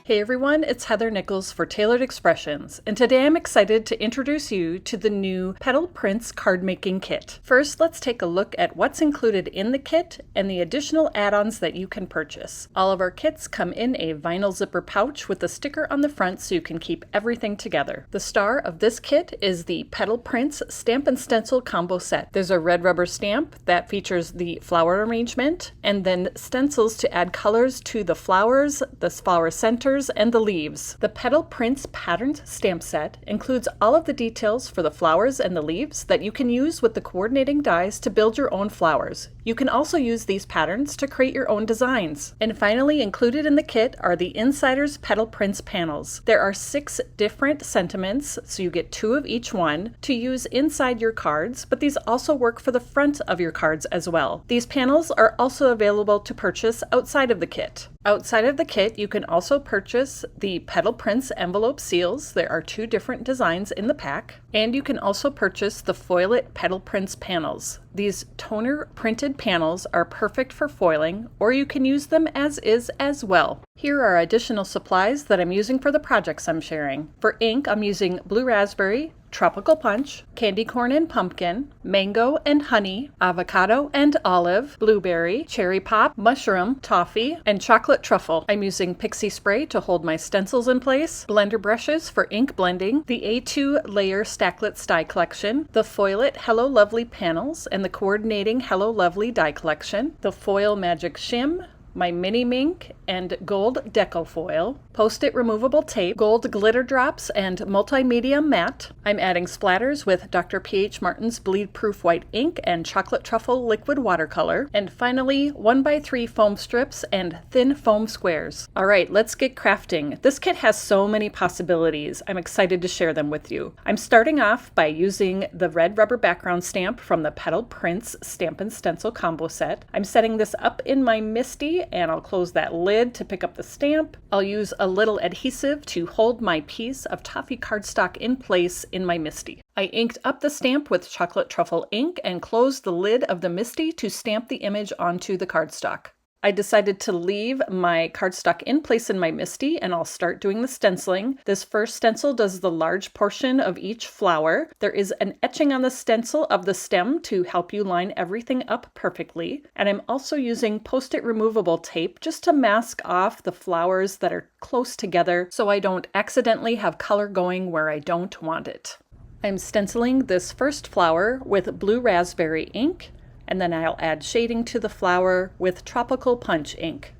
Hey everyone, it's Heather Nichols for Tailored Expressions, and today I'm excited to introduce you to the new Petal Prints Cardmaking Kit. First, let's take a look at what's included in the kit and the additional add-ons that you can purchase. All of our kits come in a vinyl zipper pouch with a sticker on the front so you can keep everything together. The star of this kit is the Petal Prints Stamp and Stencil Combo Set. There's a red rubber stamp that features the flower arrangement, and then stencils to add colors to the flowers, the flower centers, and the leaves. The Petal Prints patterned stamp set includes all of the details for the flowers and the leaves that you can use with the coordinating dies to build your own flowers. You can also use these patterns to create your own designs. And finally, included in the kit are the Insider's Petal Prints panels. There are 6 different sentiments, so you get 2 of each one, to use inside your cards, but these also work for the front of your cards as well. These panels are also available to purchase outside of the kit. Outside of the kit, you can also purchase the Petal Prints envelope seals. There are 2 different designs in the pack. And you can also purchase the Foil-It Petal Prints panels. These toner printed panels are perfect for foiling, or you can use them as is as well. Here are additional supplies that I'm using for the projects I'm sharing. For ink, I'm using blue raspberry, tropical punch, candy corn and pumpkin, mango and honey, avocado and olive, blueberry, cherry pop, mushroom, toffee, and chocolate truffle. I'm using pixie spray to hold my stencils in place, blender brushes for ink blending, the A2 Layer Stacklets die collection, the Foil-It Hello Lovely panels and the coordinating Hello Lovely die collection, the Foil Magic Shim, my mini mink and gold deco foil, post-it removable tape, gold glitter drops, and multimedia matte. I'm adding splatters with Dr. P.H. Martin's bleed proof white ink and chocolate truffle liquid watercolor, and finally 1x3 foam strips and thin foam squares. Alright, let's get crafting. This kit has so many possibilities. I'm excited to share them with you. I'm starting off by using the red rubber background stamp from the Petal Prints Stamp and Stencil Combo Set. I'm setting this up in my MISTI, and I'll close that lid to pick up the stamp. I'll use a little adhesive to hold my piece of toffee cardstock in place in my MISTI. I inked up the stamp with chocolate truffle ink and closed the lid of the MISTI to stamp the image onto the cardstock. I decided to leave my cardstock in place in my MISTI, and I'll start doing the stenciling. This first stencil does the large portion of each flower. There is an etching on the stencil of the stem to help you line everything up perfectly. And I'm also using post-it removable tape just to mask off the flowers that are close together so I don't accidentally have color going where I don't want it. I'm stenciling this first flower with blue raspberry ink, and then I'll add shading to the flower with tropical punch ink.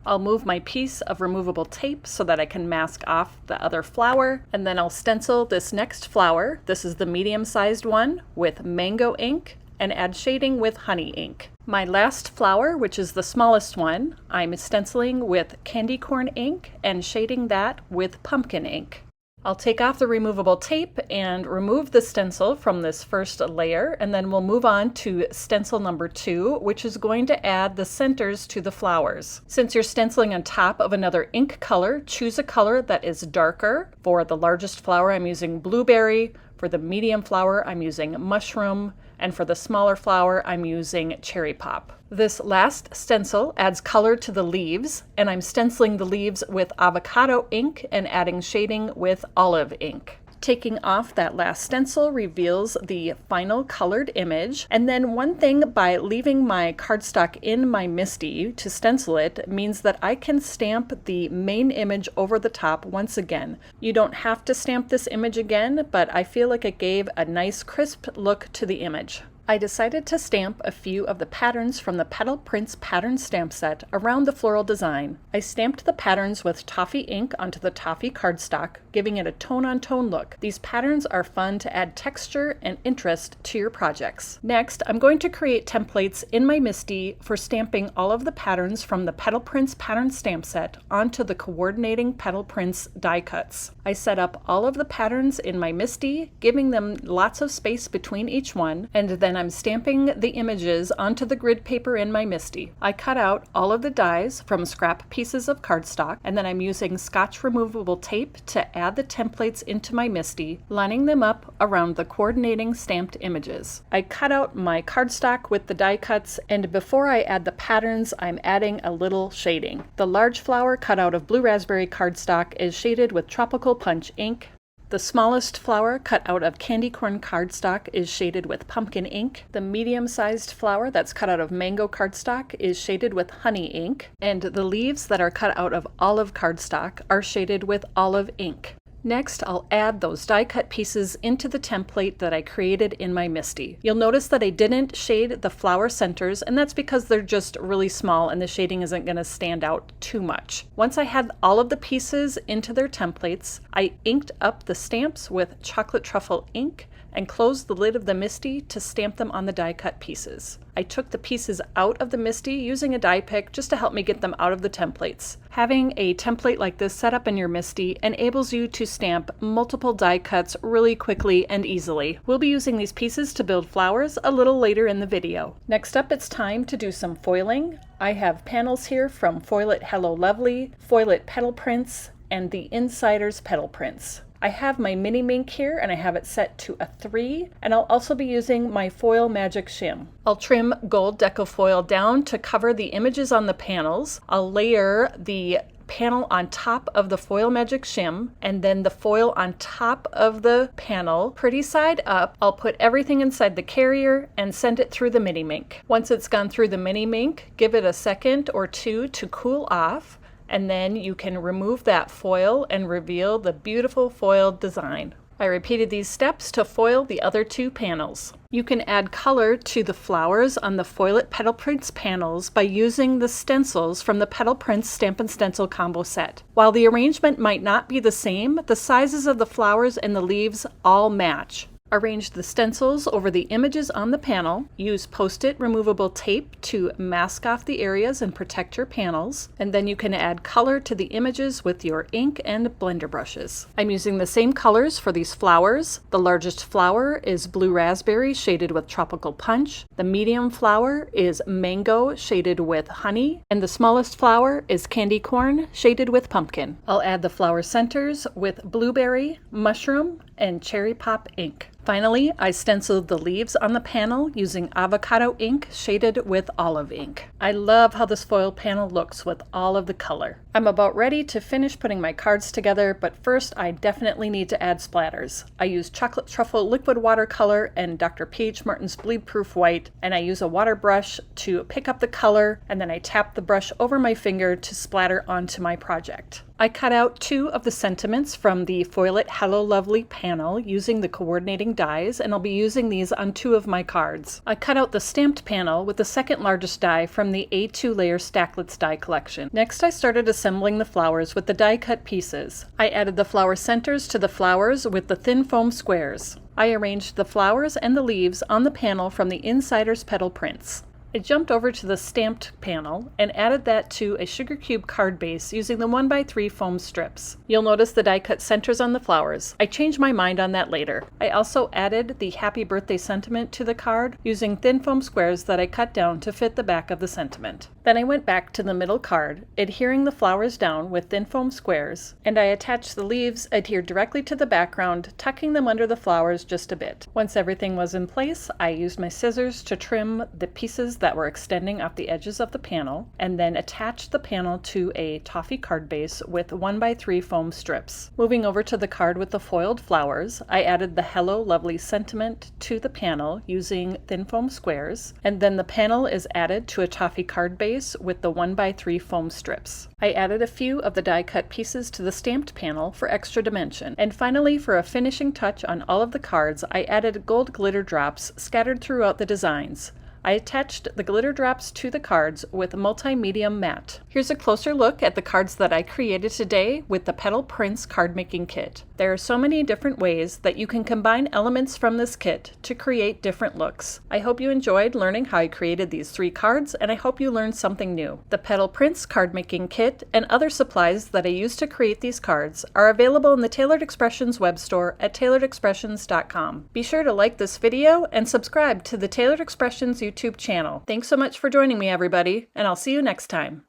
I'll move my piece of removable tape so that I can mask off the other flower, and then I'll stencil this next flower. This is the medium-sized one with mango ink, and add shading with honey ink. My last flower, which is the smallest one, I'm stenciling with candy corn ink and shading that with pumpkin ink. I'll take off the removable tape and remove the stencil from this first layer, and then we'll move on to stencil number 2, which is going to add the centers to the flowers. Since you're stenciling on top of another ink color, choose a color that is darker. For the largest flower, I'm using blueberry. For the medium flower, I'm using mushroom. And for the smaller flower, I'm using cherry pop. This last stencil adds color to the leaves, and I'm stenciling the leaves with avocado ink and adding shading with olive ink. Taking off that last stencil reveals the final colored image. And then one thing, by leaving my cardstock in my MISTI to stencil it means that I can stamp the main image over the top once again. You don't have to stamp this image again, but I feel like it gave a nice crisp look to the image. I decided to stamp a few of the patterns from the Petal Prints pattern stamp set around the floral design. I stamped the patterns with toffee ink onto the toffee cardstock, giving it a tone-on-tone look. These patterns are fun to add texture and interest to your projects. Next, I'm going to create templates in my MISTI for stamping all of the patterns from the Petal Prints pattern stamp set onto the coordinating Petal Prints die cuts. I set up all of the patterns in my MISTI, giving them lots of space between each one, and then I'm stamping the images onto the grid paper in my MISTI. I cut out all of the dies from scrap pieces of cardstock, and then I'm using Scotch removable tape to add the templates into my MISTI, lining them up around the coordinating stamped images. I cut out my cardstock with the die cuts, and before I add the patterns, I'm adding a little shading. The large flower cut out of blue raspberry cardstock is shaded with Tropical Punch ink. The smallest flower cut out of candy corn cardstock is shaded with pumpkin ink. The medium-sized flower that's cut out of mango cardstock is shaded with honey ink. And the leaves that are cut out of olive cardstock are shaded with olive ink. Next, I'll add those die-cut pieces into the template that I created in my MISTI. You'll notice that I didn't shade the flower centers, and that's because they're just really small and the shading isn't going to stand out too much. Once I had all of the pieces into their templates, I inked up the stamps with chocolate truffle ink and closed the lid of the MISTI to stamp them on the die-cut pieces. I took the pieces out of the MISTI using a die pick just to help me get them out of the templates. Having a template like this set up in your MISTI enables you to stamp multiple die cuts really quickly and easily. We'll be using these pieces to build flowers a little later in the video. Next up, it's time to do some foiling. I have panels here from Foil It Hello Lovely, Foil It Petal Prints, and the Insiders Petal Prints. I have my mini mink here and I have it set to a 3, and I'll also be using my Foil Magic Shim. I'll trim gold deco foil down to cover the images on the panels. I'll layer the panel on top of the Foil Magic Shim and then the foil on top of the panel, pretty side up. I'll put everything inside the carrier and send it through the mini mink. Once it's gone through the mini mink, give it a second or two to cool off, and then you can remove that foil and reveal the beautiful foiled design. I repeated these steps to foil the other 2 panels. You can add color to the flowers on the Foil It Petal Prints panels by using the stencils from the Petal Prints Stamp and Stencil combo set. While the arrangement might not be the same, the sizes of the flowers and the leaves all match. Arrange the stencils over the images on the panel. Use Post-it removable tape to mask off the areas and protect your panels. And then you can add color to the images with your ink and blender brushes. I'm using the same colors for these flowers. The largest flower is blue raspberry shaded with Tropical Punch. The medium flower is mango shaded with honey. And the smallest flower is candy corn shaded with pumpkin. I'll add the flower centers with blueberry, mushroom, and cherry pop ink. Finally, I stenciled the leaves on the panel using avocado ink shaded with olive ink. I love how this foil panel looks with all of the color. I'm about ready to finish putting my cards together, but first I definitely need to add splatters. I use Chocolate Truffle Liquid Watercolor and Dr. P.H. Martin's Bleed Proof White, and I use a water brush to pick up the color, and then I tap the brush over my finger to splatter onto my project. I cut out 2 of the sentiments from the Foil It Hello Lovely panel using the coordinating dies, and I'll be using these on 2 of my cards. I cut out the stamped panel with the second largest die from the A2 Layer Stacklets die collection. Next, I started assembling the flowers with the die cut pieces. I added the flower centers to the flowers with the thin foam squares. I arranged the flowers and the leaves on the panel from the Insiders Petal Prints. I jumped over to the stamped panel and added that to a sugar cube card base using the 1x3 foam strips. You'll notice the die cut centers on the flowers. I changed my mind on that later. I also added the happy birthday sentiment to the card using thin foam squares that I cut down to fit the back of the sentiment. Then I went back to the middle card, adhering the flowers down with thin foam squares, and I attached the leaves adhered directly to the background, tucking them under the flowers just a bit. Once everything was in place, I used my scissors to trim the pieces that were extending off the edges of the panel, and then attached the panel to a toffee card base with 1x3 foam strips. Moving over to the card with the foiled flowers, I added the Hello Lovely sentiment to the panel using thin foam squares, and then the panel is added to a toffee card base with the 1x3 foam strips. I added a few of the die cut pieces to the stamped panel for extra dimension. And finally, for a finishing touch on all of the cards, I added gold glitter drops scattered throughout the designs. I attached the glitter drops to the cards with multi-medium matte. Here's a closer look at the cards that I created today with the Petal Prints Cardmaking Kit. There are so many different ways that you can combine elements from this kit to create different looks. I hope you enjoyed learning how I created these 3 cards, and I hope you learned something new. The Petal Prints Cardmaking Kit and other supplies that I use to create these cards are available in the Tailored Expressions web store at tailoredexpressions.com. Be sure to like this video and subscribe to the Tailored Expressions YouTube channel. Thanks so much for joining me, everybody, and I'll see you next time.